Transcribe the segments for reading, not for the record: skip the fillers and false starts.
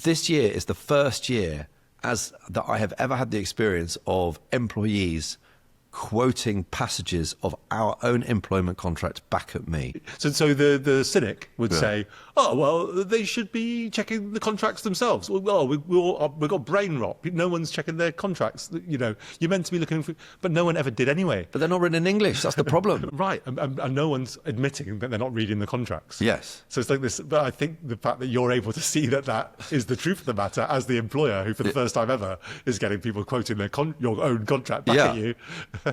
this year is the first year that I have ever had the experience of employees quoting passages of our own employment contract back at me. So the cynic would say, oh, well, they should be checking the contracts themselves. Well, we've got brain rot. No one's checking their contracts. You know, you're meant to be looking for, but no one ever did anyway. But they're not written in English. That's the problem. Right. And no one's admitting that they're not reading the contracts. Yes. So it's like this, but I think the fact that you're able to see that is the truth of the matter as the employer who for the first time ever is getting people quoting your own contract back at you.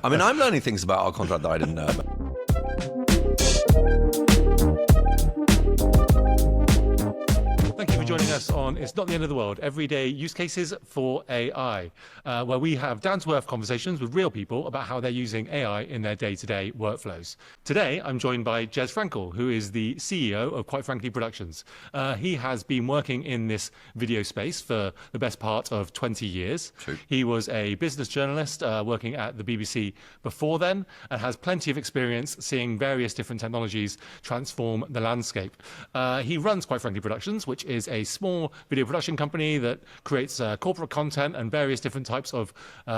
I mean, I'm learning things about our contract that I didn't know about. Thank you for joining us on It's Not the End of the World, Everyday Use Cases for AI, where we have down-to-earth conversations with real people about how they're using AI in their day-to-day workflows. Today, I'm joined by Jez Frankel, who is the CEO of Quite Frankly Productions. He has been working in this video space for the best part of 20 years. True. He was a business journalist working at the BBC before then and has plenty of experience seeing various different technologies transform the landscape. He runs Quite Frankly Productions, which is a small video production company that creates corporate content and various different types of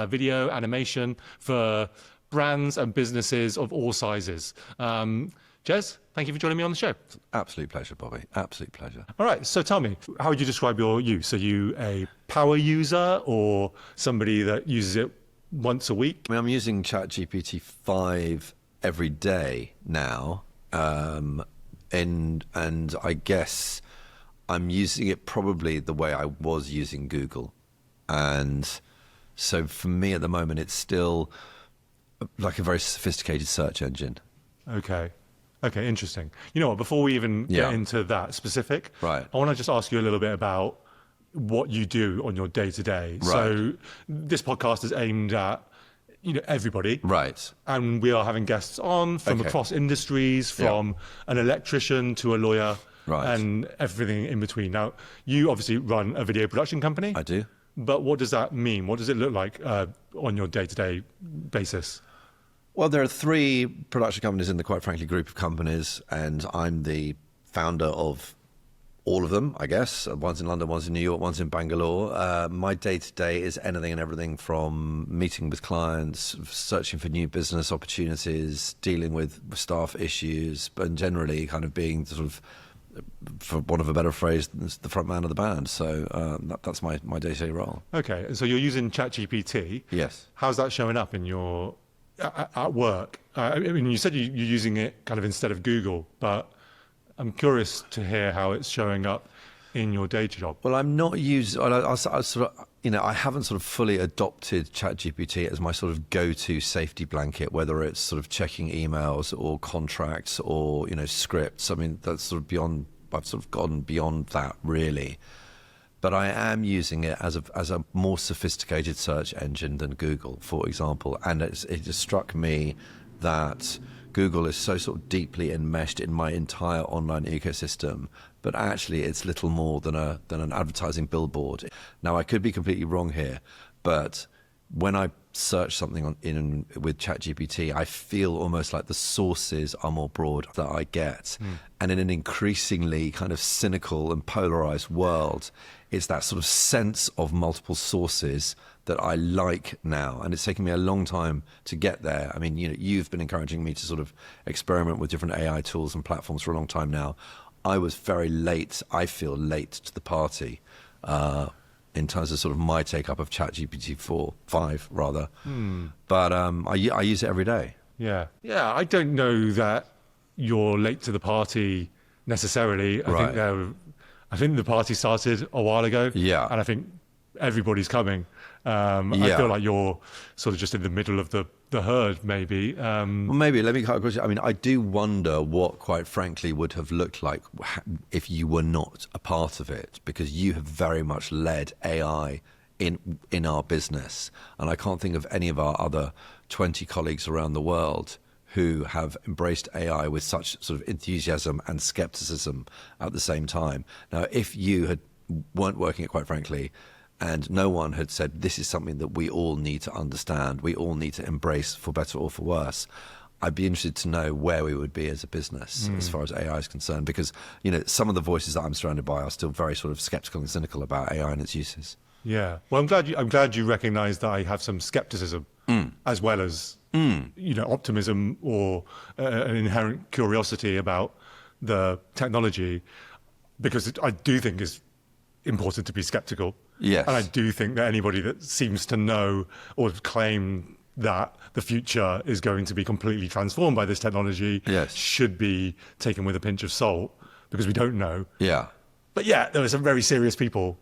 video animation for brands and businesses of all sizes. Jez, thank you for joining me on the show. Absolute pleasure, Bobby. Absolute pleasure. All right, so tell me, how would you describe your use? Are you a power user or somebody that uses it once a week? I mean, I'm using ChatGPT 5 every day now, and I guess I'm using it probably the way I was using Google. And so for me at the moment, it's still like a very sophisticated search engine. Okay, interesting. You know what, before we even get into that specific, right, I want to just ask you a little bit about what you do on your day-to-day. Right. So this podcast is aimed at everybody. Right. And we are having guests on from across industries, from an electrician to a lawyer. Right. And everything in between. Now, you obviously run a video production company. I do. But what does that mean? What does it look like on your day-to-day basis? Well, there are 3 production companies in the Quite Frankly group of companies, and I'm the founder of all of them, I guess. One's in London, one's in New York, one's in Bangalore. My day-to-day is anything and everything from meeting with clients, searching for new business opportunities, dealing with staff issues, and generally kind of being sort of, for want of a better phrase, the front man of the band. So that's my day-to-day role. Okay, so you're using ChatGPT. Yes. How's that showing up in your at work? I mean, you said you're using it kind of instead of Google, but I'm curious to hear how it's showing up in your day job. Well, I'm not using. I sort of, I haven't sort of fully adopted ChatGPT as my sort of go-to safety blanket, whether it's sort of checking emails or contracts or scripts. I mean, that's sort of beyond. I've sort of gone beyond that, really. But I am using it as a more sophisticated search engine than Google, for example. And it just struck me that Google is so sort of deeply enmeshed in my entire online ecosystem, but actually it's little more than an advertising billboard. Now, I could be completely wrong here, but when I search something with ChatGPT, I feel almost like the sources are more broad that I get. And in an increasingly kind of cynical and polarized world, it's that sort of sense of multiple sources that I like now. And it's taken me a long time to get there. I mean, you've been encouraging me to sort of experiment with different AI tools and platforms for a long time now. I was very late. I feel late to the party. In terms of sort of my take-up of ChatGPT 5 rather. But I use it every day. Yeah, I don't know that you're late to the party necessarily. I think the party started a while ago. Yeah. And I think everybody's coming. I feel like you're sort of just in the middle of the herd, maybe. Well, maybe. Let me cut across. I mean, I do wonder what, quite frankly, would have looked like if you were not a part of it, because you have very much led AI in our business. And I can't think of any of our other 20 colleagues around the world who have embraced AI with such sort of enthusiasm and skepticism at the same time. Now, if you weren't working at Quite Frankly, and no one had said this is something that we all need to understand, we all need to embrace for better or for worse, I'd be interested to know where we would be as a business as far as AI is concerned, because, some of the voices that I'm surrounded by are still very sort of skeptical and cynical about AI and its uses. Yeah. Well, I'm glad you recognise that I have some skepticism as well as optimism or an inherent curiosity about the technology, because I do think it's important to be skeptical. Yes. And I do think that anybody that seems to know or claim that the future is going to be completely transformed by this technology should be taken with a pinch of salt, because we don't know. Yeah. But yeah, there are some very serious people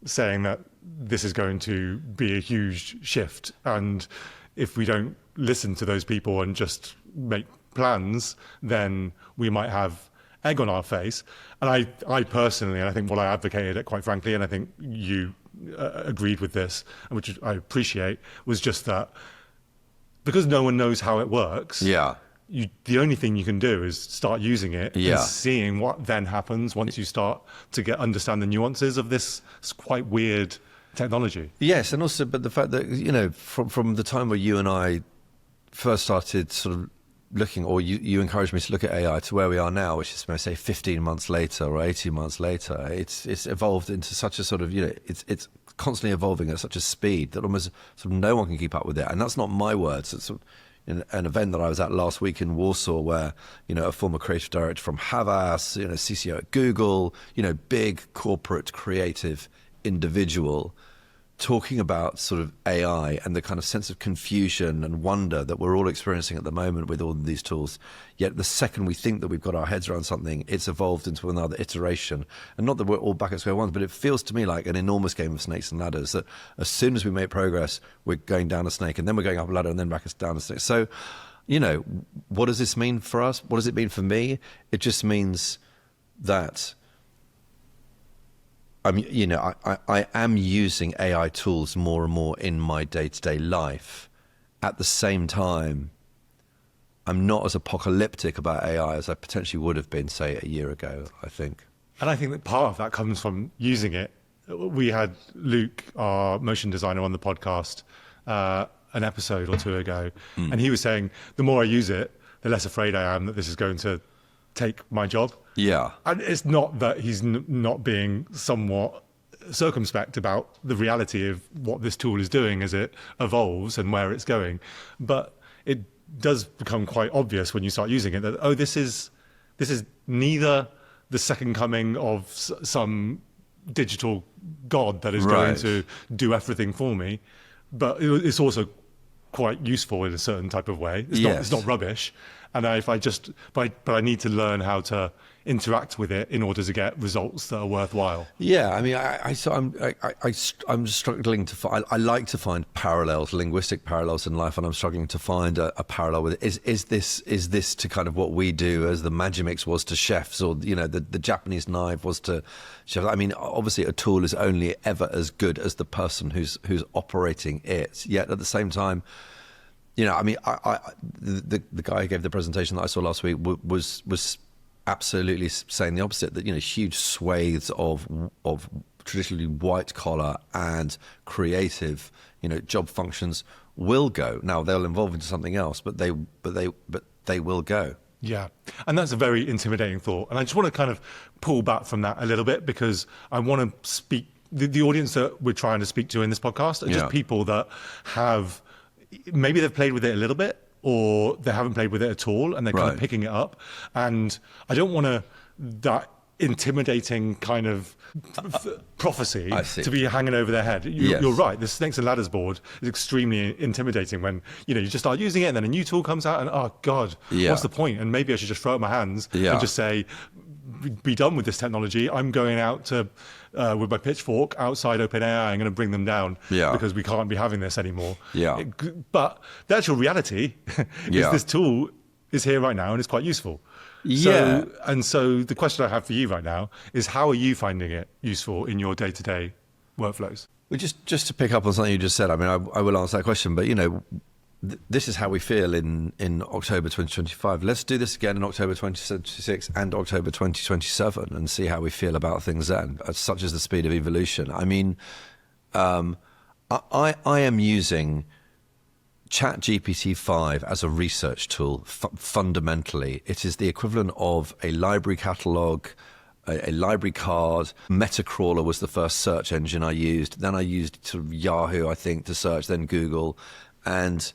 saying that this is going to be a huge shift. And if we don't listen to those people and just make plans, then we might have egg on our face. And I personally, and I think what I advocated, quite frankly, and I think you agreed with this, which I appreciate, was just that because no one knows how it works, the only thing you can do is start using it and seeing what then happens once you start to understand the nuances of this quite weird technology. Yes, and also, but the fact that, from the time where you and I first started sort of looking, or you encouraged me to look at AI, to where we are now, which is, say, 15 months later or 18 months later, it's evolved into such a sort of, it's constantly evolving at such a speed that almost sort of no one can keep up with it. And that's not my words. It's sort of an event that I was at last week in Warsaw, where, a former creative director from Havas, CCO at Google, big corporate creative individual, talking about sort of AI and the kind of sense of confusion and wonder that we're all experiencing at the moment with all of these tools. Yet the second we think that we've got our heads around something, it's evolved into another iteration. And not that we're all back at square one, but it feels to me like an enormous game of snakes and ladders, that as soon as we make progress, we're going down a snake, and then we're going up a ladder, and then back down a snake. So, what does this mean for us? What does it mean for me? It just means that I am using AI tools more and more in my day-to-day life. At the same time, I'm not as apocalyptic about AI as I potentially would have been, say, a year ago, I think. And I think that part of that comes from using it. We had Luke, our motion designer, on the podcast an episode or two ago, and he was saying, the more I use it, the less afraid I am that this is going to take my job. Yeah. And it's not that he's not being somewhat circumspect about the reality of what this tool is doing as it evolves and where it's going. But it does become quite obvious when you start using it that, this is neither the second coming of some digital god that is going to do everything for me, but it's also quite useful in a certain type of way. It's not rubbish. And but I need to learn how to interact with it in order to get results that are worthwhile. Yeah, I mean, I'm struggling to find. I like to find parallels, linguistic parallels in life, and I'm struggling to find a parallel with it. Is this to kind of what we do as the Magimix was to chefs, or the Japanese knife was to chefs? I mean, obviously, a tool is only ever as good as the person who's operating it. Yet at the same time, I mean, the guy who gave the presentation that I saw last week was absolutely saying the opposite, that huge swathes of traditionally white collar and creative job functions will go. Now they'll evolve into something else, but they will go. Yeah, and that's a very intimidating thought. And I just want to kind of pull back from that a little bit, because I want to speak. The audience that we're trying to speak to in this podcast are just people that have. Maybe they've played with it a little bit, or they haven't played with it at all, and they're kind of picking it up. And I don't want that intimidating kind of prophecy to be hanging over their head. You're right. The Snakes and Ladders board is extremely intimidating when you just start using it, and then a new tool comes out, and oh god, what's the point? And maybe I should just throw up my hands and just say, be done with this technology. I'm going out to with my pitchfork outside OpenAI. I'm going to bring them down because we can't be having this anymore. But the actual reality is this tool is here right now and it's quite useful. So the question I have for you right now is, how are you finding it useful in your day-to-day workflows? Well, just to pick up on something you just said, I mean, I will answer that question, but this is how we feel in October 2025. Let's do this again in October 2026 and October 2027 and see how we feel about things then, such as the speed of evolution. I mean, I am using ChatGPT 5 as a research tool, fundamentally, it is the equivalent of a library catalog, a library card. Metacrawler was the first search engine I used. Then I used sort of Yahoo, I think, to search, then Google. And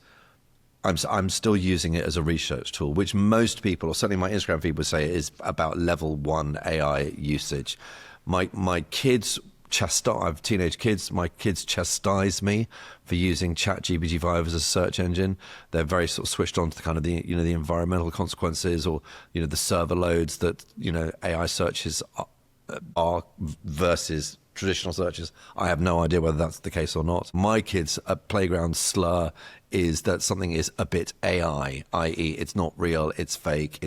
I'm still using it as a research tool, which most people, or certainly my Instagram feed, would say is about level 1 AI usage. My kids I have teenage kids. My kids chastise me for using ChatGPT 5 as a search engine. They're very sort of switched on to the kind of the environmental consequences, or the server loads that AI searches are versus traditional searches. I have no idea whether that's the case or not. My kids' playground slur is that something is a bit AI, i.e., it's not real, it's fake.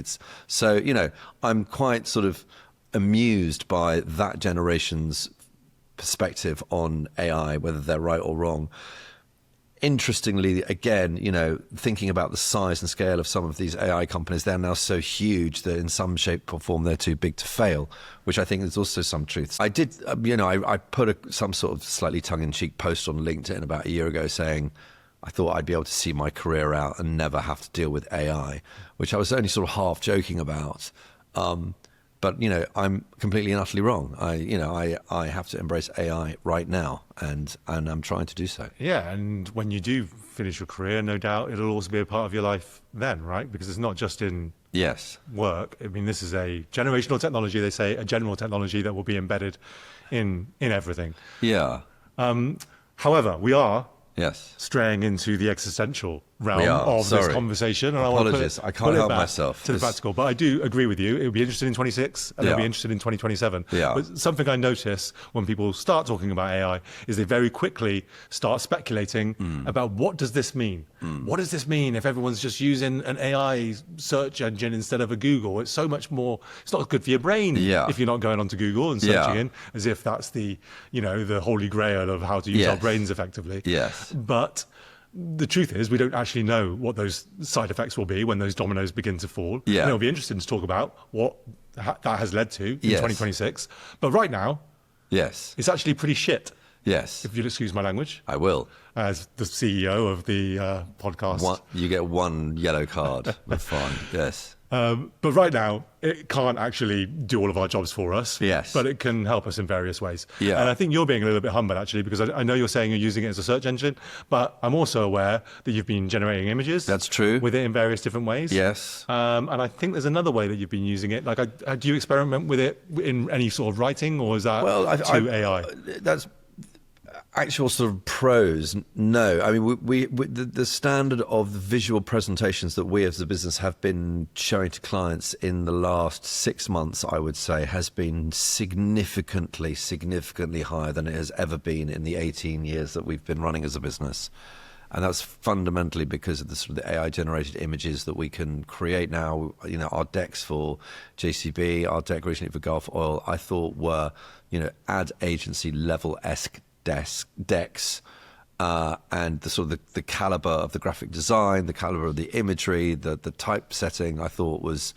I'm quite sort of amused by that generation's perspective on AI, whether they're right or wrong. Interestingly, again, thinking about the size and scale of some of these AI companies, they're now so huge that in some shape or form they're too big to fail, which I think is also some truth. I did, I put some sort of slightly tongue-in-cheek post on LinkedIn about a year ago saying I thought I'd be able to see my career out and never have to deal with AI, which I was only sort of half joking about. But I'm completely and utterly wrong. I have to embrace AI right now, and I'm trying to do so. Yeah, and when you do finish your career, no doubt it'll also be a part of your life then, right? Because it's not just in work. I mean, this is a generational technology. They say a general technology that will be embedded in everything. Yeah. However, we are Yes. straying into the existential realm of this conversation. And Apologies, I can't help myself. To the practical, but I do agree with you. It would be interested in 26 and they'll be interested in 2027. Yeah. But something I notice when people start talking about AI is they very quickly start speculating about what does this mean? What does this mean if everyone's just using an AI search engine instead of a Google? It's so much more, it's not good for your brain if you're not going onto Google and searching in, as if that's the holy grail of how to use our brains effectively. Yes. But the truth is, we don't actually know what those side effects will be when those dominoes begin to fall. Yeah. And it'll be interesting to talk about what that has led to in 2026. But right now, it's actually pretty shit. Yes. If you'll excuse my language. I will. As the CEO of the podcast. You get one yellow card. That's fine. Yes. But right now, it can't actually do all of our jobs for us. Yes. But it can help us in various ways. Yeah. And I think you're being a little bit humble, actually, because I know you're saying you're using it as a search engine, but I'm also aware that you've been generating images. That's true. With it in various different ways. Yes. And I think there's another way that you've been using it. Like, do you experiment with it in any sort of writing, or is that too AI? That's actual sort of prose. No, I mean the standard of the visual presentations that we as a business have been showing to clients in the last 6 months, I would say, has been significantly higher than it has ever been in the 18 years that we've been running as a business. And that's fundamentally because of the sort of the AI generated images that we can create now. Our decks for JCB, our deck recently for Gulf Oil, I thought were ad agency level-esque decks, and the sort of the caliber of the graphic design, the caliber of the imagery, the typesetting, I thought was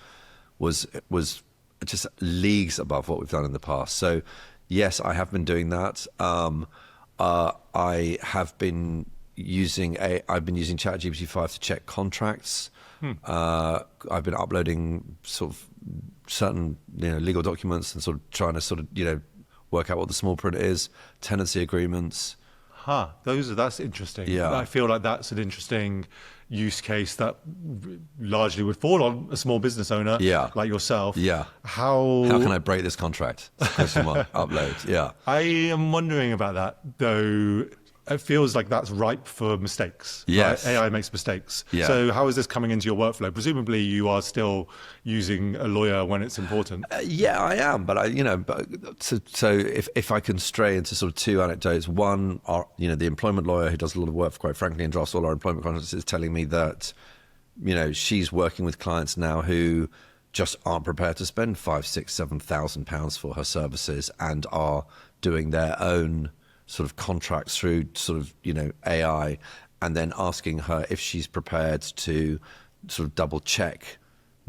just leagues above what we've done in the past. So yes, I have been doing that. I have been using ChatGPT 5 to check contracts. I've been uploading sort of certain legal documents and sort of trying to sort of work out what the small print is, tenancy agreements. That's interesting. Yeah. I feel like that's an interesting use case that largely would fall on a small business owner like yourself. Yeah. How can I break this contract? Question mark. Upload. Yeah. I am wondering about that, though. It feels like that's ripe for mistakes. Yes. Right? AI makes mistakes. Yeah. So how is this coming into your workflow? Presumably you are still using a lawyer when it's important. Yeah, I am. But so if I can stray into sort of two anecdotes. One, the employment lawyer who does a lot of work for Quite Frankly and drafts all our employment contracts is telling me that, she's working with clients now who just aren't prepared to spend £5,000, £6,000, £7,000 for her services and are doing their own sort of contracts through sort of, AI, and then asking her if she's prepared to sort of double check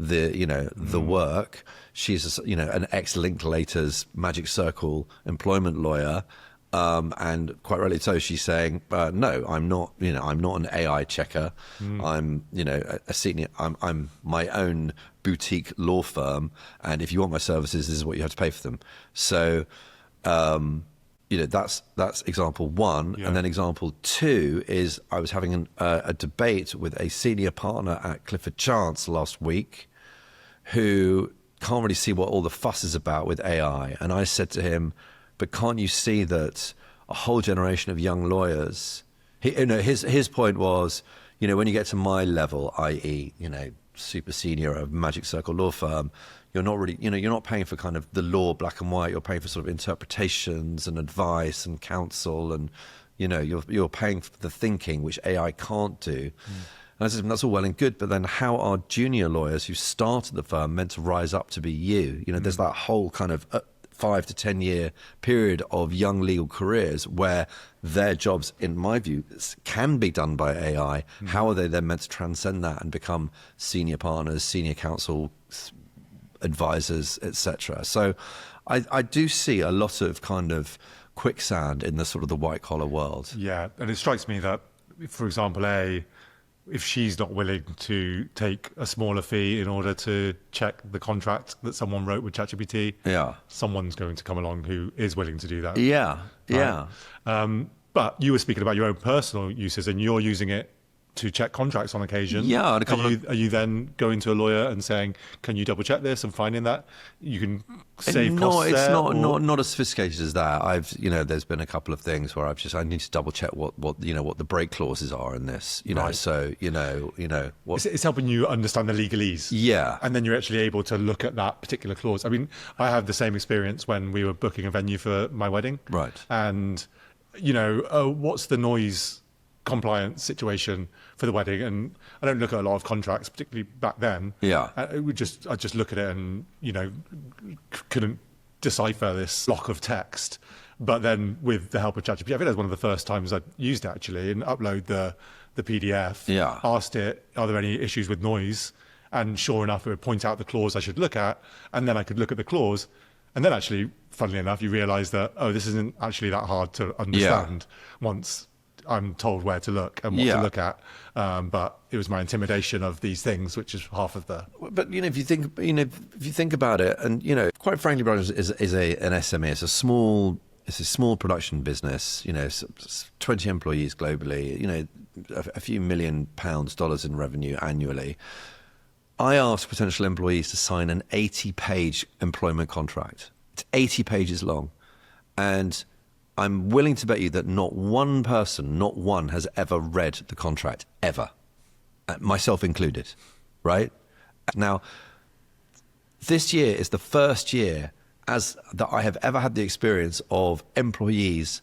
the work. She's, an ex-Linklaters Magic Circle employment lawyer. And quite rightly so, she's saying, "No, I'm not. I'm not an AI checker. I'm, a senior. I'm my own boutique law firm, and if you want my services, this is what you have to pay for them." So, that's example one, and then example two is I was having a debate with a senior partner at Clifford Chance last week, who can't really see what all the fuss is about with AI, and I said to him, but can't you see that a whole generation of young lawyers, his point was, when you get to my level, i.e., super senior of Magic Circle law firm, you're not really, you're not paying for kind of the law black and white, you're paying for sort of interpretations and advice and counsel, and, you're paying for the thinking, which AI can't do. And I said, that's all well and good, but then how are junior lawyers who started the firm meant to rise up to be you? There's that whole kind of 5 to 10 year period of young legal careers where their jobs, in my view, can be done by AI. How are they then meant to transcend that and become senior partners, senior counsel, advisors, etc.? So I do see a lot of kind of quicksand in the sort of the white collar world. Yeah, and it strikes me that, for example, if she's not willing to take a smaller fee in order to check the contract that someone wrote with ChatGPT, someone's going to come along who is willing to do that. Yeah, right? But you were speaking about your own personal uses, and you're using it to check contracts on occasion. Yeah. Are you then going to a lawyer and saying, can you double check this, and finding that you can save costs there? No, it's not as sophisticated as that. There's been a couple of things where I need to double check what the break clauses are in this. Right. So it's helping you understand the legalese. Yeah. And then you're actually able to look at that particular clause. I mean, I had the same experience when we were booking a venue for my wedding. Right. And what's the noise compliance situation for the wedding? And I don't look at a lot of contracts, particularly back then. Yeah. I just look at it and couldn't decipher this block of text. But then with the help of ChatGPT, I think that was one of the first times I used it actually, and upload the PDF. Yeah. Asked it, are there any issues with noise? And sure enough, it would point out the clause I should look at, and then I could look at the clause. And then actually, funnily enough, you realise that, this isn't actually that hard to understand once I'm told where to look and what to look at. But it was my intimidation of these things, which is half of the... But, if you think about it, and, quite frankly, Brothers is an SME. It's a small production business, 20 employees globally, a few £1 million, dollars in revenue annually. I asked potential employees to sign an 80-page employment contract. It's 80 pages long. And I'm willing to bet you that not one person, not one, has ever read the contract, ever. Myself included, right? Now, this year is the first year that I have ever had the experience of employees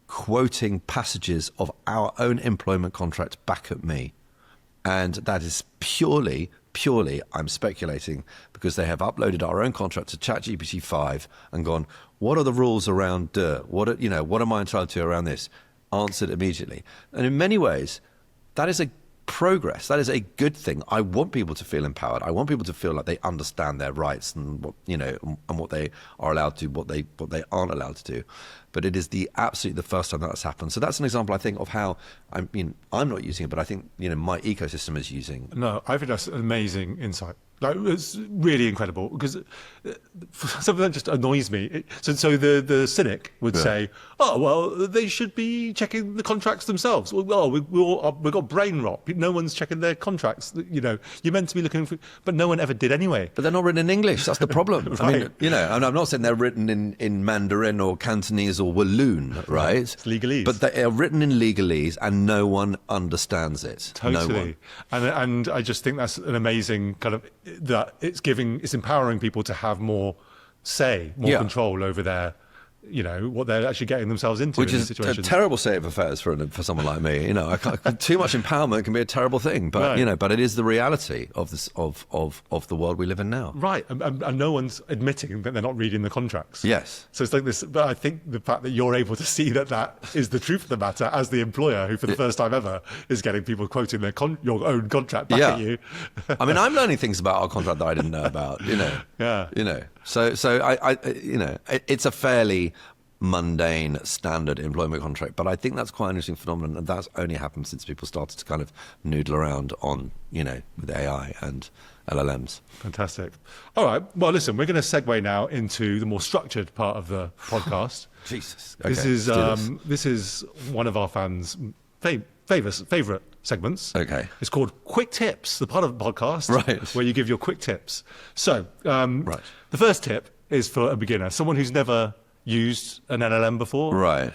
quoting passages of our own employment contract back at me. And that is purely, I'm speculating, because they have uploaded our own contract to ChatGPT 5 and gone, what are the rules around what am I entitled to around this? Answered immediately. And in many ways, that is a progress. That is a good thing. I want people to feel empowered. I want people to feel like they understand their rights and what they are allowed to do, what they aren't allowed to do. But it is absolutely the first time that's happened. So that's an example, I think, of how I'm not using it, but I think my ecosystem is using. No, I think that's an amazing insight. Like, it's really incredible, because something that just annoys me. So the cynic would say, "Oh, well, they should be checking the contracts themselves." Well, we've got brain rot. No one's checking their contracts. You're meant to be looking for, but no one ever did anyway. But they're not written in English. That's the problem. Right. I mean, and I'm not saying they're written in Mandarin or Cantonese or Walloon, right? It's legalese. But they are written in legalese, and no one understands it. Totally. No one. And I just think that's an amazing kind of, that it's empowering people to have more say, more control over their, what they're actually getting themselves into. Which in is situations. a terrible state of affairs for someone like me. Too much empowerment can be a terrible thing, but Right. but it is the reality of this of the world we live in now. Right, and no one's admitting that they're not reading the contracts. Yes. So it's like this, but I think the fact that you're able to see that is the truth of the matter, as the employer who for the first time ever is getting people quoting your own contract back at you. I mean, I'm learning things about our contract that I didn't know about, Yeah. So I it's a fairly mundane, standard employment contract. But I think that's quite an interesting phenomenon, and that's only happened since people started to kind of noodle around on, with AI and LLMs. Fantastic. All right. Well, listen, we're going to segue now into the more structured part of the podcast. Jesus. Okay, This is one of our fans' favorite segments. Okay. It's called Quick Tips, the part of the podcast where you give your quick tips. So, the first tip is for a beginner, someone who's never used an LLM before,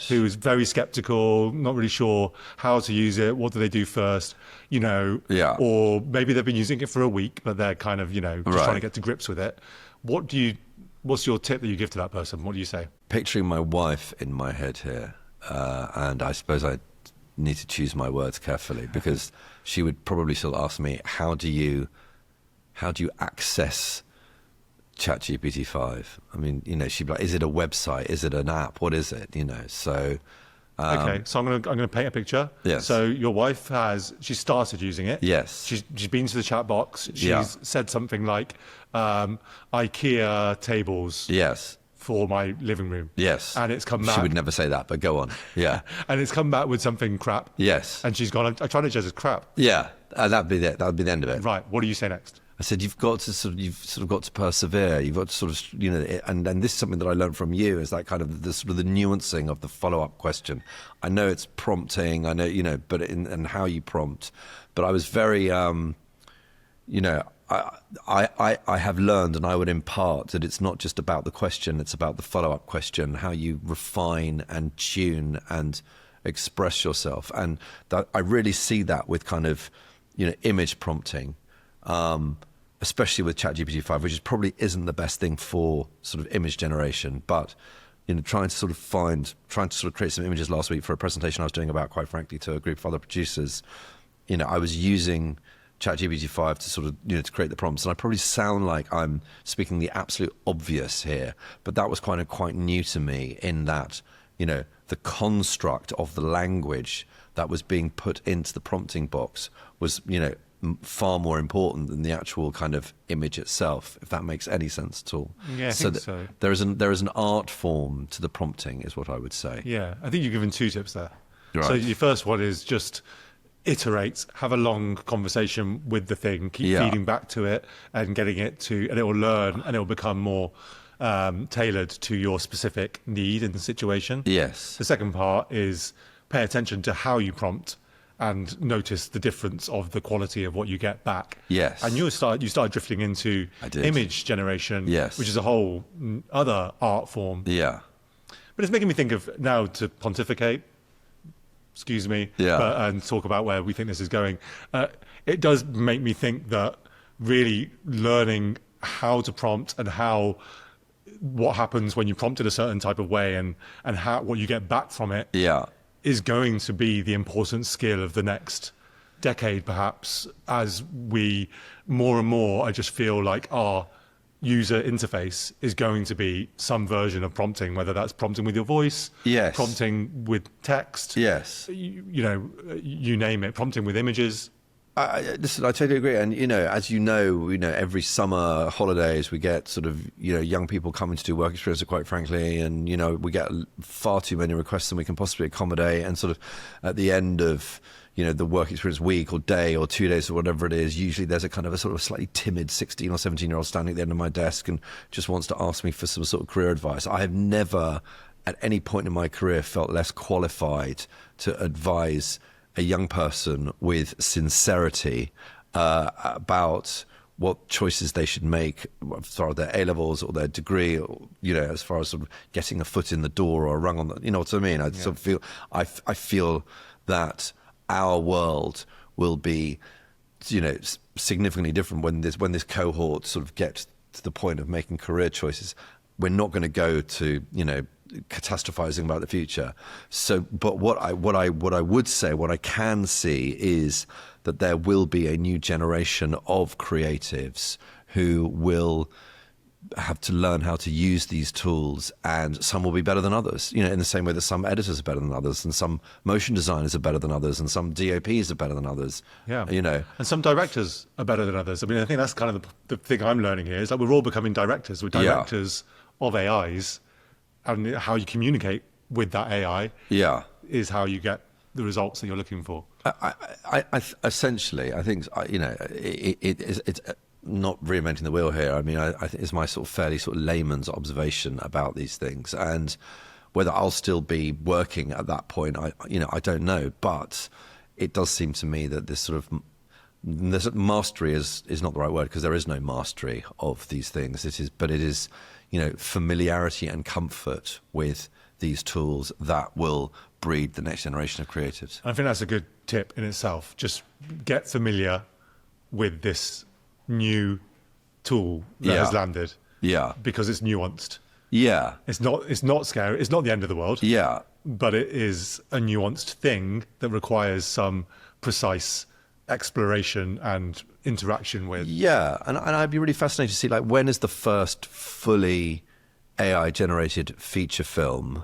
who is very skeptical, not really sure how to use it, what do they do first, or maybe they've been using it for a week, but they're kind of, just trying to get to grips with it. What's your tip that you give to that person? What do you say? Picturing my wife in my head here, and I suppose I need to choose my words carefully, because she would probably still ask me, how do you access ChatGPT 5? I mean, she'd be like, is it a website? Is it an app? What is it? So. Okay, so I'm gonna paint a picture. Yes. So your wife she started using it. Yes. She's been to the chat box. She's said something like, IKEA tables. Yes. For my living room. Yes. And it's come back. She would never say that, but go on. Yeah. And it's come back with something crap. Yes. And she's gone, I tried it just as crap. Yeah. That'd be it. That would be the end of it. Right. What do you say next? I said, you've got to got to persevere. You've got to sort of, and this is something that I learned from you, is that kind of the sort of the nuancing of the follow-up question. I know it's prompting, I know, but and how you prompt, but I was very, I have learned, and I would impart, that it's not just about the question, it's about the follow-up question, how you refine and tune and express yourself. And that I really see that with kind of, image prompting. Especially with ChatGPT 5, which probably isn't the best thing for sort of image generation, but trying to sort of create some images last week for a presentation I was doing about, quite frankly, to a group of other producers. I was using ChatGPT 5 to sort of to create the prompts, and I probably sound like I'm speaking the absolute obvious here, but that was quite new to me, in that the construct of the language that was being put into the prompting box was far more important than the actual kind of image itself, if that makes any sense at all. Yeah, I think so. There is an art form to the prompting, is what I would say. Yeah, I think you've given two tips there. Right. So your first one is just iterate, have a long conversation with the thing, keep feeding back to it and getting it and it will learn and it will become more tailored to your specific need in the situation. Yes. The second part is pay attention to how you prompt and notice the difference of the quality of what you get back. Yes. And you started drifting into image generation, yes, which is a whole other art form. Yeah. But it's making me think of, now to pontificate, excuse me, and talk about where we think this is going. It does make me think that really learning how to prompt and what happens when you prompt it a certain type of way and what you get back from it is going to be the important skill of the next decade, perhaps, as we more and more, I just feel like our user interface is going to be some version of prompting, whether that's prompting with your voice, prompting with text, you name it, prompting with images. Listen, I totally agree. And, as every summer holidays, we get sort of, young people coming to do work experience, quite frankly. And, we get far too many requests than we can possibly accommodate. And sort of at the end of, the work experience week or day or 2 days or whatever it is, usually there's a kind of a sort of slightly timid 16 or 17-year-old standing at the end of my desk and just wants to ask me for some sort of career advice. I have never at any point in my career felt less qualified to advise a young person with sincerity about what choices they should make as far as their A-levels or their degree, or, as far as sort of getting a foot in the door or a rung on the, what I mean? I sort of feel, I feel that our world will be, significantly different when this cohort sort of gets to the point of making career choices. We're not going to go to, catastrophizing about the future. So, but what I would say, what I can see is that there will be a new generation of creatives who will have to learn how to use these tools, and some will be better than others, in the same way that some editors are better than others, and some motion designers are better than others, and some DOPs are better than others. Yeah. And some directors are better than others. I mean, I think that's kind of the thing I'm learning here, is that we're all becoming directors. We're directors of AIs. and how you communicate with that AI is how you get the results that you're looking for. Essentially, I think, it's not reinventing the wheel here. I mean, I think it's my sort of fairly sort of layman's observation about these things, and whether I'll still be working at that point, I don't know. But it does seem to me that this mastery is not the right word, because there is no mastery of these things. It is, familiarity and comfort with these tools that will breed the next generation of creatives. I think that's a good tip in itself. Just get familiar with this new tool that has landed. Yeah. Because it's nuanced. Yeah. It's not scary. It's not the end of the world. Yeah. But it is a nuanced thing that requires some precise exploration and interaction with. Yeah. And I'd be really fascinated to see, like, when is the first fully AI-generated feature film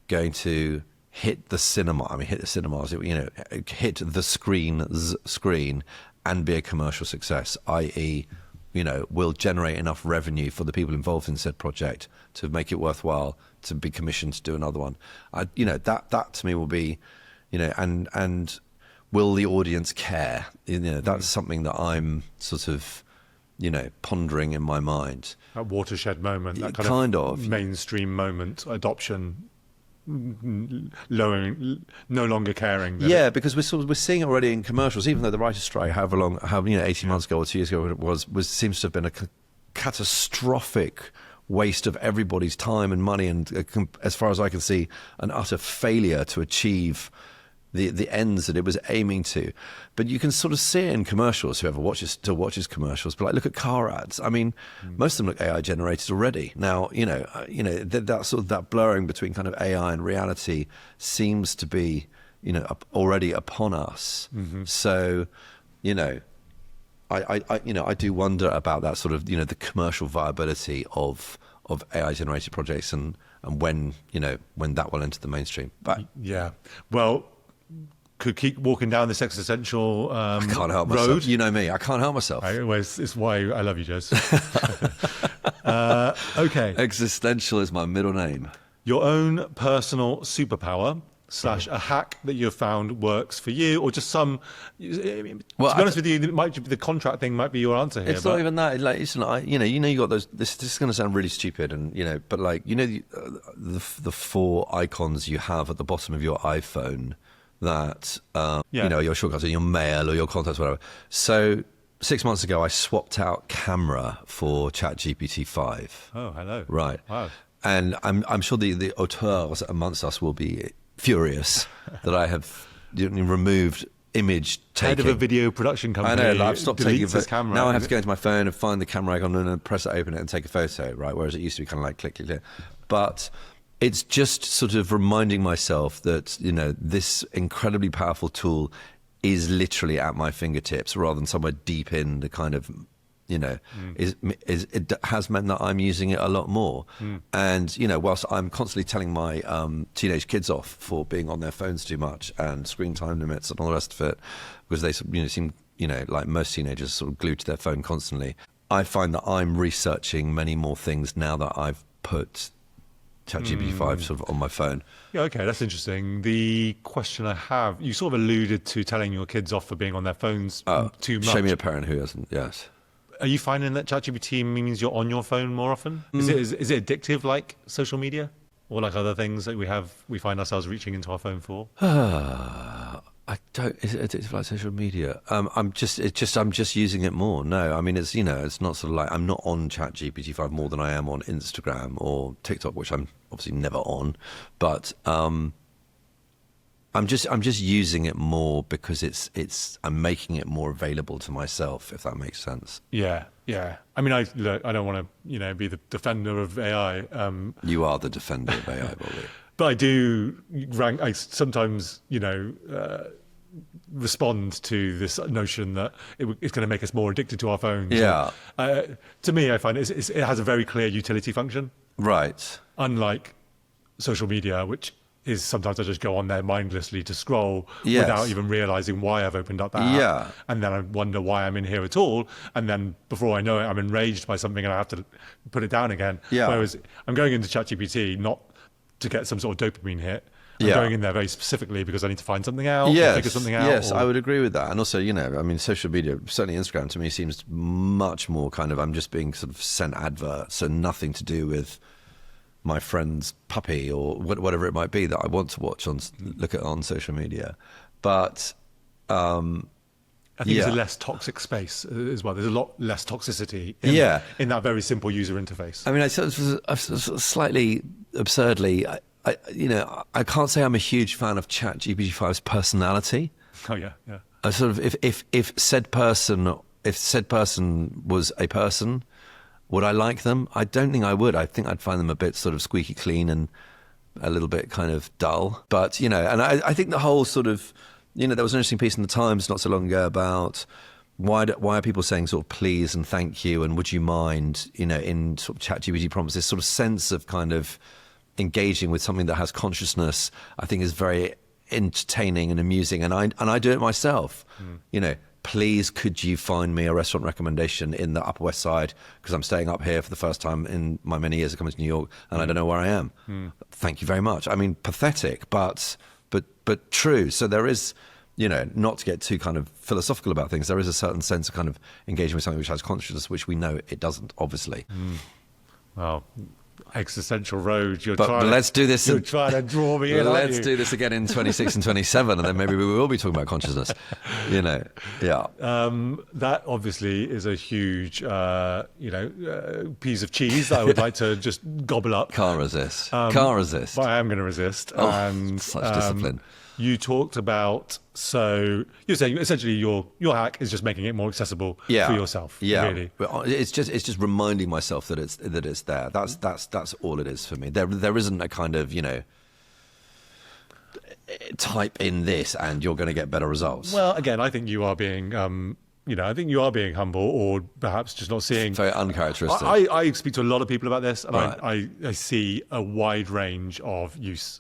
going to hit the cinema? I mean, hit the cinemas, hit the screen and be a commercial success, i.e., will generate enough revenue for the people involved in said project to make it worthwhile to be commissioned to do another one. That to me will be, and will the audience care? That's something that I'm sort of, pondering in my mind. That watershed moment, that kind of mainstream moment, adoption, no longer caring. Yeah, because we're seeing it already in commercials. Even though the writer's strike, 18 months ago or 2 years ago, it was seems to have been a catastrophic waste of everybody's time and money, and as far as I can see, an utter failure to achieve the ends that it was aiming to. But you can sort of see it in commercials. Whoever still watches commercials, but like, look at car ads. I mean, most of them look AI generated already. Now, that sort of that blurring between kind of AI and reality seems to be, already upon us. Mm-hmm. So, I do wonder about that sort of, the commercial viability of AI generated projects and when that will enter the mainstream. But yeah, well, could keep walking down this existential I can't help road. Myself. You know me, I can't help myself. It's why I love you, Jez. Okay. Existential is my middle name. Your own personal superpower / a hack that you've found works for you, or just some. To be honest with you, it might be the contract thing might be your answer here. It's not even that. Like, you got those. This is going to sound really stupid, and but like the 4 icons you have at the bottom of your iPhone that your shortcuts, or your mail, or your contacts, whatever. So 6 months ago, I swapped out camera for ChatGPT 5. Oh, hello. Right. Wow. And I'm sure the auteurs amongst us will be furious that I have removed image taking. Head of a video production company. I know, I've stopped taking his camera. Now I have to go into my phone and find the camera icon and then press it, open it, and take a photo, right? Whereas it used to be kind of like click, click, click. But it's just sort of reminding myself that, this incredibly powerful tool is literally at my fingertips rather than somewhere deep in the kind of, it has meant that I'm using it a lot more. And, whilst I'm constantly telling my teenage kids off for being on their phones too much and screen time limits and all the rest of it, because they seem, like most teenagers, sort of glued to their phone constantly, I find that I'm researching many more things now that I've put ChatGPT 5 sort of on my phone. Yeah, okay, that's interesting. The question I have, you sort of alluded to telling your kids off for being on their phones too much. Show me a parent who hasn't, yes. Are you finding that ChatGPT means you're on your phone more often? Is it addictive like social media? Or like other things that we find ourselves reaching into our phone for? I don't. Is it addictive like social media? I'm just using it more. No, I mean it's not sort of like I'm not on ChatGPT 5 more than I am on Instagram or TikTok, which I'm obviously never on. But I'm just using it more because I'm making it more available to myself, if that makes sense. Yeah. I mean, I don't want to be the defender of AI. You are the defender of AI, Bobby. But I do I sometimes, respond to this notion that it's going to make us more addicted to our phones. Yeah. To me, I find it has a very clear utility function. Right. Unlike social media, which is sometimes I just go on there mindlessly to scroll Yes. without even realizing why I've opened up that app. Yeah. And then I wonder why I'm in here at all. And then before I know it, I'm enraged by something and I have to put it down again. Yeah. Whereas I'm going into ChatGPT not to get some sort of dopamine hit. I'm Yeah. going in there very specifically because I need to find something out, or Yes, figure something out. yes, or- I would agree with that. And also, I mean, social media, certainly Instagram, to me seems much more kind of, I'm just being sort of sent adverts and nothing to do with my friend's puppy or whatever it might be that I want to watch look at on social media. But I think it's yeah. a less toxic space as well. There's a lot less toxicity in that very simple user interface. I mean, I sort of slightly absurdly, I can't say I'm a huge fan of ChatGPT-5's personality. Oh yeah, yeah. I sort of, if said person was a person, would I like them? I don't think I would. I think I'd find them a bit sort of squeaky clean and a little bit kind of dull. But, and I think the whole sort of, there was an interesting piece in the Times not so long ago about why are people saying sort of please and thank you and would you mind, in sort of ChatGPT prompts, this sort of sense of kind of engaging with something that has consciousness, I think is very entertaining and amusing. And I do it myself, Please, could you find me a restaurant recommendation in the Upper West Side? Because I'm staying up here for the first time in my many years of coming to New York, and I don't know where I am. Thank you very much. I mean, pathetic, but true. So there is, not to get too kind of philosophical about things, there is a certain sense of kind of engaging with something which has consciousness, which we know it doesn't, obviously. Well, existential road. But let's do this. You're trying to draw me in. Let's do this again in 26 and 27, and then maybe we will be talking about consciousness. Yeah. That obviously is a huge, piece of cheese that I would like to just gobble up. Can't resist. Can't resist. But I am going to resist. Oh, and such discipline. You talked about, so you're saying essentially your hack is just making it more accessible for yourself. Yeah, really. But it's just reminding myself that it's there. That's all it is for me. There isn't a kind of type in this and you're going to get better results. Well, again, I think you are being I think you are being humble, or perhaps just not seeing. Very uncharacteristic. I speak to a lot of people about this, and Right. I see a wide range of use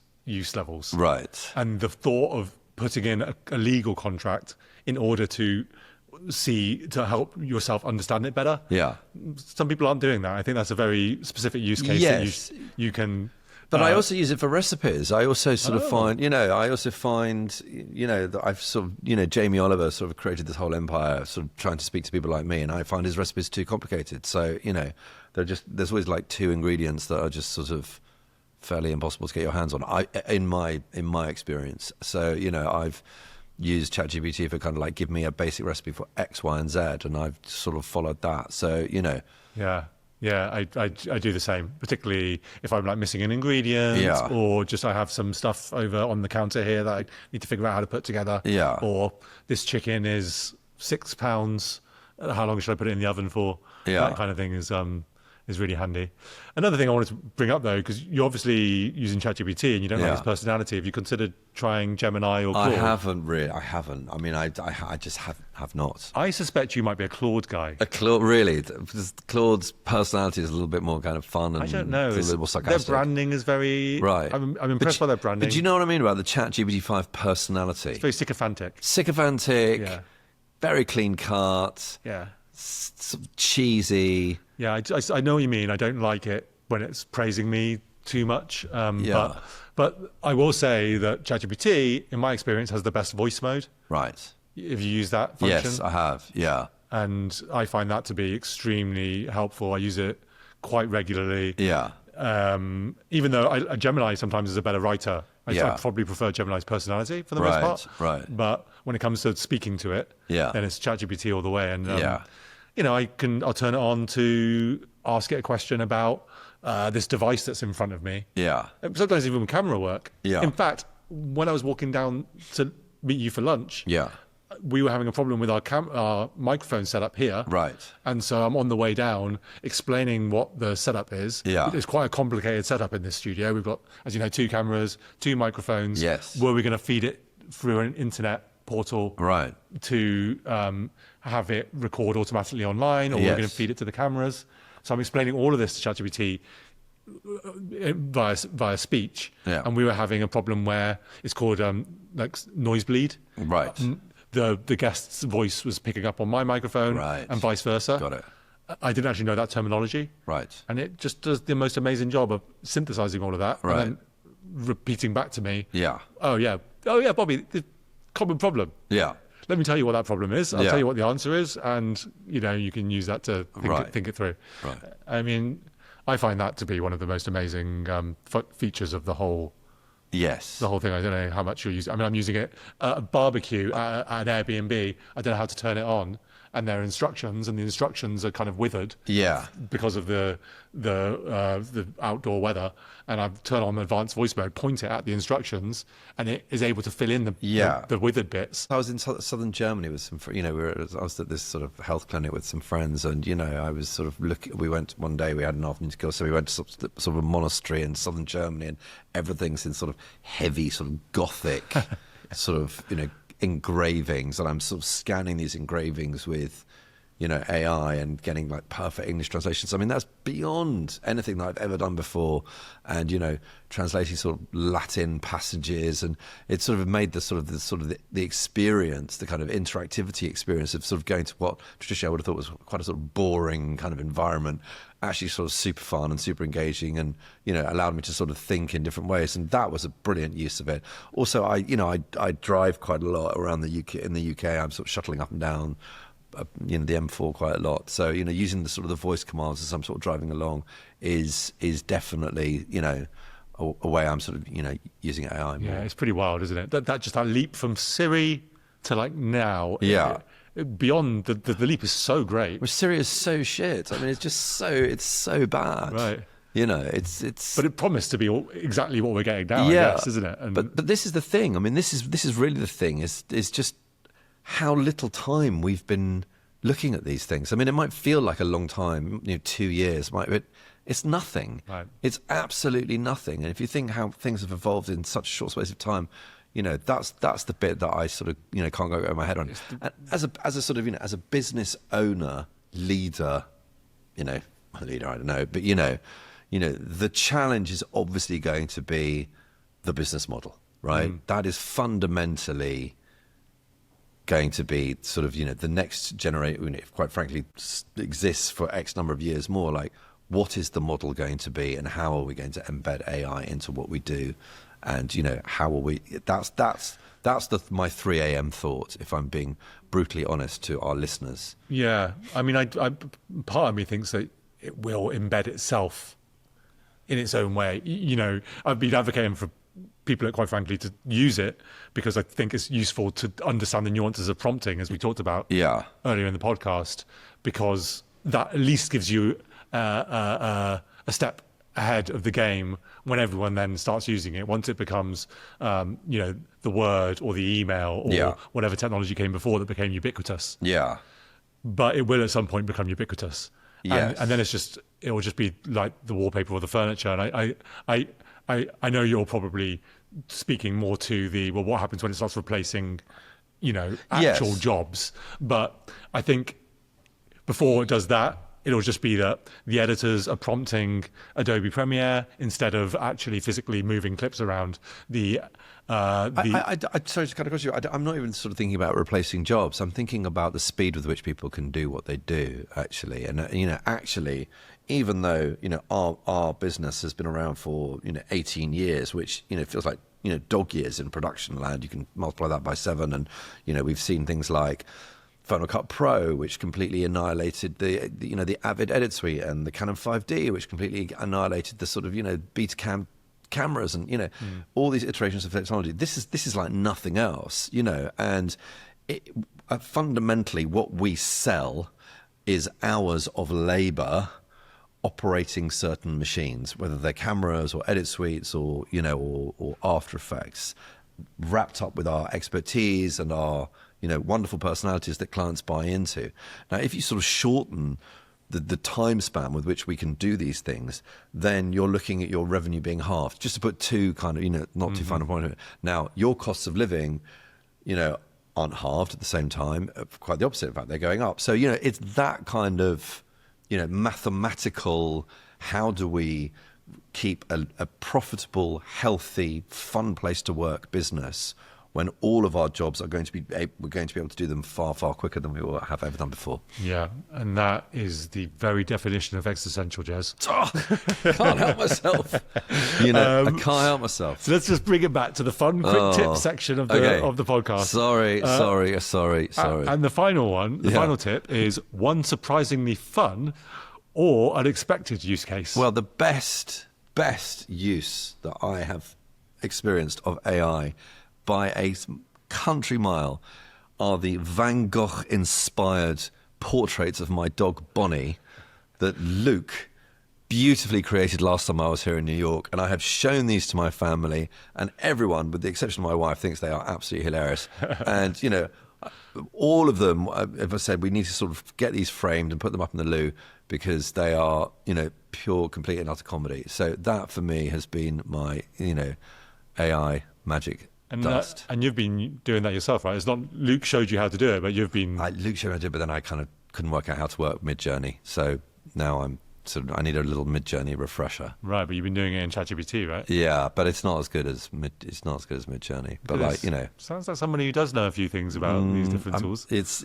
levels. Right. And the thought of putting in a legal contract in order to help yourself understand it better. Yeah. Some people aren't doing that. I think that's a very specific use case Yes. that you can. But I also use it for recipes. I also sort of find, that I've sort of, Jamie Oliver sort of created this whole empire, sort of trying to speak to people like me, and I find his recipes too complicated. So, there's always like 2 ingredients that are just sort of fairly impossible to get your hands on. In my experience. So, I've used ChatGPT for kind of like give me a basic recipe for X, Y, and Z, and I've sort of followed that. So, Yeah, I do the same, particularly if I'm like missing an ingredient or just I have some stuff over on the counter here that I need to figure out how to put together. Yeah. Or this chicken is 6 pounds. How long should I put it in the oven for? Yeah. That kind of thing is really handy. Another thing I wanted to bring up though, because you're obviously using ChatGPT and you don't like his personality. Have you considered trying Gemini or Claude? I haven't really. I haven't. I mean, I just have not. I suspect you might be a Claude guy. A Claude, really? Because Claude's personality is a little bit more kind of fun and I don't know. a little more sarcastic. Their branding is very... Right. I'm impressed by their branding. But do you know what I mean about the ChatGPT-5 personality? It's very sycophantic. Sycophantic, very clean cut, Yeah. sort of cheesy. Yeah, I know what you mean. I don't like it when it's praising me too much. But I will say that ChatGPT, in my experience, has the best voice mode. Right. If you use that function. Yes, I have. Yeah. And I find that to be extremely helpful. I use it quite regularly. Yeah. Even though Gemini sometimes is a better writer. I probably prefer Gemini's personality for the most part. Right. But when it comes to speaking to it, then it's ChatGPT all the way. And I'll turn it on to ask it a question about this device that's in front of me. Yeah. Sometimes even with camera work. Yeah. In fact, when I was walking down to meet you for lunch, Yeah. we were having a problem with our microphone setup here. Right. And so I'm on the way down explaining what the setup is. Yeah. It's quite a complicated setup in this studio. We've got, as you know, 2 cameras, 2 microphones. Yes. Were we going to feed it through an internet portal Right. to have it record automatically online, or we're going to feed it to the cameras? So I'm explaining all of this to ChatGPT via speech, Yeah. and we were having a problem where it's called like noise bleed. Right. The guest's voice was picking up on my microphone, Right. and vice versa. Got it. I didn't actually know that terminology, Right. and it just does the most amazing job of synthesizing all of that, Right. and then repeating back to me. Yeah. Oh yeah, Bobby, the common problem. Yeah. Let me tell you what that problem is. I'll Yeah. tell you what the answer is, and you can use that to Right. think it through. Right. I mean, I find that to be one of the most amazing features of the whole Yes. thing. I don't know how much you're using. I mean, I'm using it at a barbecue at an Airbnb. I don't know how to turn it on, and there are instructions, and the instructions are kind of withered. Yeah. Because of the outdoor weather, and I turn on advanced voice mode, point it at the instructions, and it is able to fill in the withered bits. I was in southern Germany with some, I was at this sort of health clinic with some friends, and I was sort of we went one day, we had an afternoon to go, so we went to sort of a monastery in southern Germany, and everything's in sort of heavy, sort of gothic, sort of engravings, and I'm sort of scanning these engravings with AI and getting like perfect English translations. I mean, that's beyond anything that I've ever done before. And, translating sort of Latin passages, and it sort of made the experience, the kind of interactivity experience of sort of going to what traditionally I would have thought was quite a sort of boring kind of environment, actually sort of super fun and super engaging, and, allowed me to sort of think in different ways. And that was a brilliant use of it. Also, I drive quite a lot around the UK. In the UK, I'm sort of shuttling up and down the M4 quite a lot, so using the sort of the voice commands as I'm sort of driving along is definitely a way I'm sort of using AI more. Yeah, it's pretty wild, isn't it? That leap from Siri to like now. Yeah. Beyond the leap is so great. Well, Siri is so shit. I mean, it's so bad. Right. It's. But it promised to be exactly what we're getting now, I guess, isn't it? And but this is the thing. I mean, this is really the thing. Is just how little time we've been looking at these things. I mean, it might feel like a long time, 2 years, but it's nothing. Right. It's absolutely nothing. And if you think how things have evolved in such a short space of time, that's the bit that I sort of can't go over my head on. And as a sort of as a business owner, leader, I don't know, but the challenge is obviously going to be the business model, right? That is fundamentally going to be sort of the next generation, quite frankly, exists for X number of years more. Like, what is the model going to be, and how are we going to embed AI into what we do, and how are we? That's my 3 a.m. thought, if I'm being brutally honest to our listeners. yeah, I mean, I part of me thinks that it will embed itself in its own way. I've been advocating for people, quite frankly, to use it because I think it's useful to understand the nuances of prompting, as we talked about earlier in the podcast, because that at least gives you a step ahead of the game when everyone then starts using it. Once it becomes, the word or the email or whatever technology came before that became ubiquitous. Yeah. But it will at some point become ubiquitous. Yes. And then it will just be like the wallpaper or the furniture. And I know you're probably speaking more to what happens when it starts replacing, actual jobs. But I think before it does that, it'll just be that the editors are prompting Adobe Premiere instead of actually physically moving clips around. Sorry to cut across you. I'm not even sort of thinking about replacing jobs. I'm thinking about the speed with which people can do what they do, actually. And actually, even though our business has been around for 18 years, which feels like dog years in production land. You can multiply that by 7, and we've seen things like Final Cut Pro, which completely annihilated the Avid Edit Suite, and the Canon 5D, which completely annihilated the sort of Betacam cameras, and all these iterations of technology. This is like nothing else, and fundamentally what we sell is hours of labor operating certain machines, whether they're cameras or edit suites or or After Effects, wrapped up with our expertise and our wonderful personalities that clients buy into. Now, if you sort of shorten the time span with which we can do these things, then you're looking at your revenue being halved. Just to put two kind of not too fine a point on it. Now, your costs of living aren't halved at the same time. Quite the opposite. In fact, they're going up. So it's that kind of mathematical, how do we keep a profitable, healthy, fun place to work business when all of our jobs are going to be, we're going to be able to do them far, far quicker than we will have ever done before. Yeah, and that is the very definition of existential, Jez. Can't help myself. I can't help myself. So let's just bring it back to the fun, quick tip section of the podcast. Sorry. And the final one, the final tip is one surprisingly fun or unexpected use case. Well, the best use that I have experienced of AI by a country mile are the Van Gogh-inspired portraits of my dog Bonnie that Luke beautifully created last time I was here in New York. And I have shown these to my family, and everyone, with the exception of my wife, thinks they are absolutely hilarious. And, all of them, as I said, we need to sort of get these framed and put them up in the loo because they are, pure, complete and utter comedy. So that, for me, has been my, AI magic dust. And you've been doing that yourself, right? It's not Luke showed you how to do it, but you've been... Luke showed me how to do it, but then I kind of couldn't work out how to work mid-journey. So now I need a little mid-journey refresher. Right, but you've been doing it in ChatGPT, right? Yeah, but it's not as good as mid-journey. But sounds like somebody who does know a few things about these different tools. It's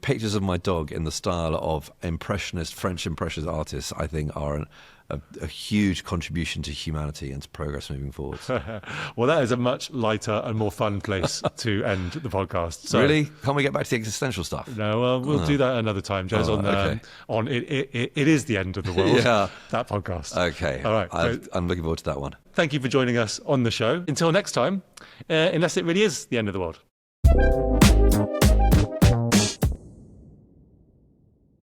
pictures of my dog in the style of French impressionist artists, I think, are a huge contribution to humanity and to progress moving forward. Well, that is a much lighter and more fun place to end the podcast. So, really? Can't we get back to the existential stuff? No, well, we'll do that another time, Jez, on It Is the End of the World, that podcast. Okay. All right. I'm looking forward to that one. Thank you for joining us on the show. Until next time, unless it really is the end of the world.